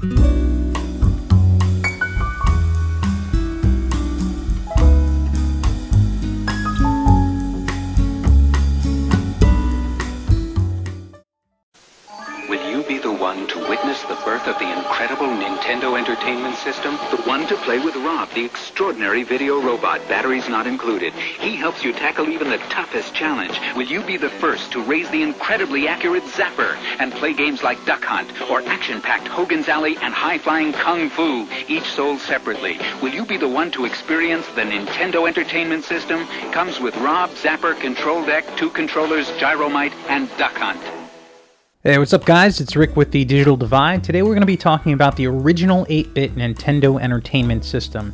Will you be the one to witness the birth of the incredible Nintendo Entertainment System? The one to play with Rob, the extraordinary video robot, batteries not included. He helps you tackle even the toughest challenge. Will you be the first to raise the incredibly accurate Zapper and play games like Duck Hunt or action-packed Hogan's Alley and high-flying Kung Fu, each sold separately? Will you be the one to experience the Nintendo Entertainment System? Comes with Rob, Zapper, Control Deck, 2 controllers, Gyromite, and Duck Hunt. Hey, what's up guys? It's Rick with the Digital Divide. Today we're going to be talking about the original 8-bit Nintendo Entertainment System.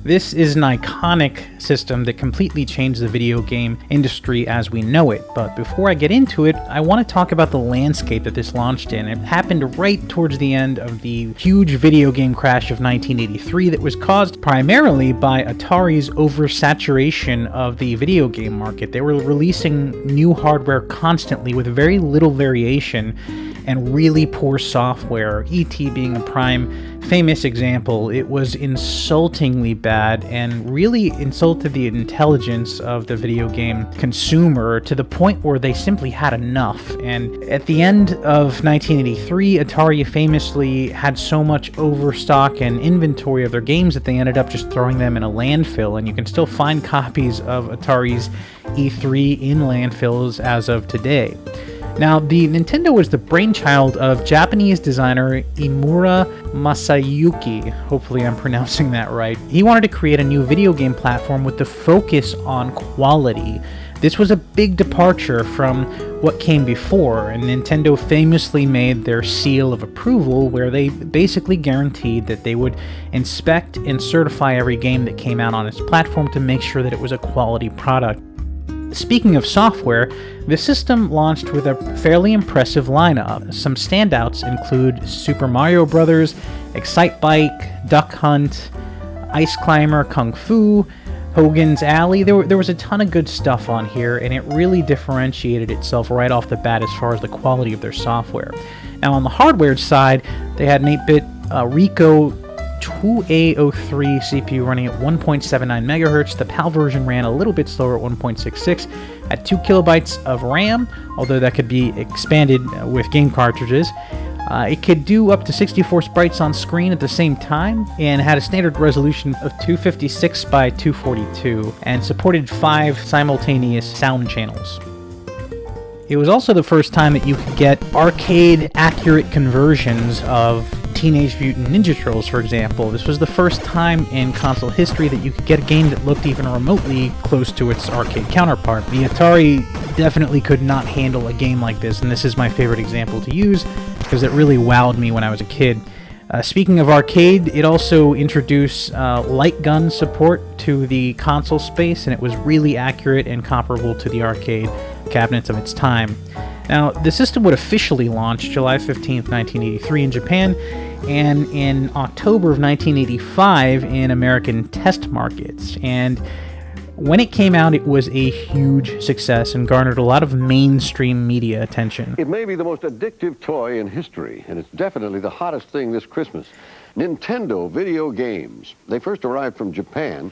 This is an iconic system that completely changed the video game industry as we know it. But before I get into it, I want to talk about the landscape that this launched in. It happened right towards the end of the huge video game crash of 1983 that was caused primarily by Atari's oversaturation of the video game market. They were releasing new hardware constantly with very little variation and really poor software, E.T. being a prime famous example. It was insultingly bad and really insulted the intelligence of the video game consumer to the point where they simply had enough. And at the end of 1983, Atari famously had so much overstock and inventory of their games that they ended up just throwing them in a landfill, and you can still find copies of Atari's E3 in landfills as of today. Now, the Nintendo was the brainchild of Japanese designer Imura Masayuki. Hopefully I'm pronouncing that right. He wanted to create a new video game platform with the focus on quality. This was a big departure from what came before, and Nintendo famously made their seal of approval where they basically guaranteed that they would inspect and certify every game that came out on its platform to make sure that it was a quality product. Speaking of software, the system launched with a fairly impressive lineup. Some standouts include Super Mario Bros., Excitebike, Duck Hunt, Ice Climber, Kung Fu, Hogan's Alley. There was a ton of good stuff on here, and it really differentiated itself right off the bat as far as the quality of their software. Now on the hardware side, they had an 8-bit Rico 2A03 CPU running at 1.79 MHz. The PAL version ran a little bit slower at 1.66 at 2 kilobytes of RAM, although that could be expanded with game cartridges. It could do up to 64 sprites on screen at the same time, and had a standard resolution of 256 by 242, and supported 5 simultaneous sound channels. It was also the first time that you could get arcade-accurate conversions of Teenage Mutant Ninja Turtles, for example. This was the first time in console history that you could get a game that looked even remotely close to its arcade counterpart. The Atari definitely could not handle a game like this, and this is my favorite example to use because it really wowed me when I was a kid. Speaking of arcade, it also introduced light gun support to the console space, and it was really accurate and comparable to the arcade cabinets of its time. Now, the system would officially launch July 15th, 1983 in Japan, and in October of 1985 in American test markets. And when it came out, it was a huge success and garnered a lot of mainstream media attention. It may be the most addictive toy in history, and it's definitely the hottest thing this Christmas. Nintendo video games. They first arrived from Japan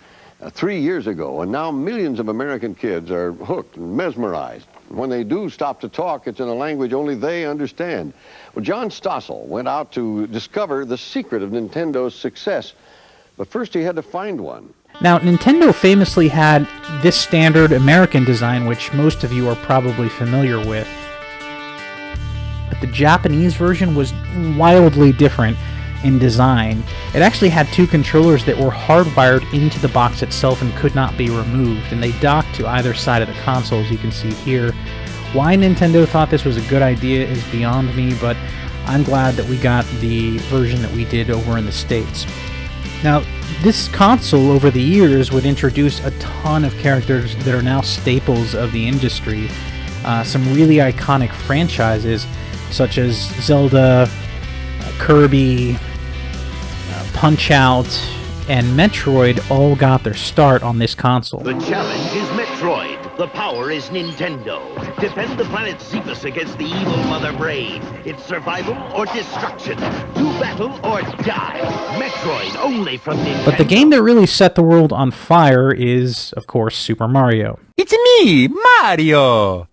3 years ago, and now millions of American kids are hooked and mesmerized. When they do stop to talk, it's in a language only they understand. Well, John Stossel went out to discover the secret of Nintendo's success, but first he had to find one. Now, Nintendo famously had this standard American design, which most of you are probably familiar with. But the Japanese version was wildly different in design. It actually had 2 controllers that were hardwired into the box itself and could not be removed, and they docked to either side of the console, as you can see here. Why Nintendo thought this was a good idea is beyond me, but I'm glad that we got the version that we did over in the States. Now, this console over the years would introduce a ton of characters that are now staples of the industry. Some really iconic franchises such as Zelda, Kirby, Punch-Out, and Metroid all got their start on this console. The challenge is Metroid. The power is Nintendo. Defend the planet Xephus against the evil Mother Brain. It's survival or destruction. Do battle or die. Metroid only from Nintendo. But the game that really set the world on fire is, of course, Super Mario. It's me, Mario!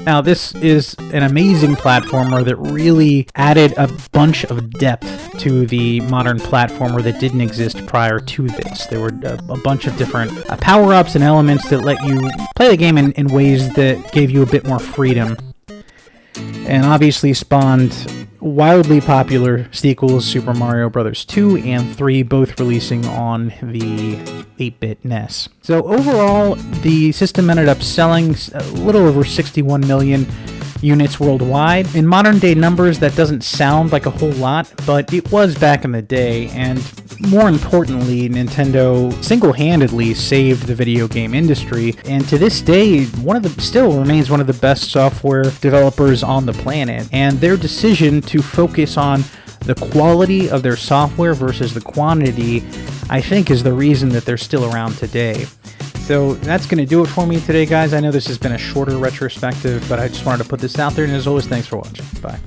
Now, this is an amazing platformer that really added a bunch of depth to the modern platformer that didn't exist prior to this. There were a bunch of different power-ups and elements that let you play the game in ways that gave you a bit more freedom. And obviously spawned wildly popular sequels, Super Mario Bros. 2 and 3, both releasing on the 8-bit NES. So overall, the system ended up selling a little over 61 million units worldwide. In modern day numbers, that doesn't sound like a whole lot, but it was back in the day, and more importantly, Nintendo single-handedly saved the video game industry, and to this day, still remains one of the best software developers on the planet. And their decision to focus on the quality of their software versus the quantity, I think, is the reason that they're still around today. So that's going to do it for me today, guys. I know this has been a shorter retrospective, but I just wanted to put this out there, and as always, thanks for watching. Bye.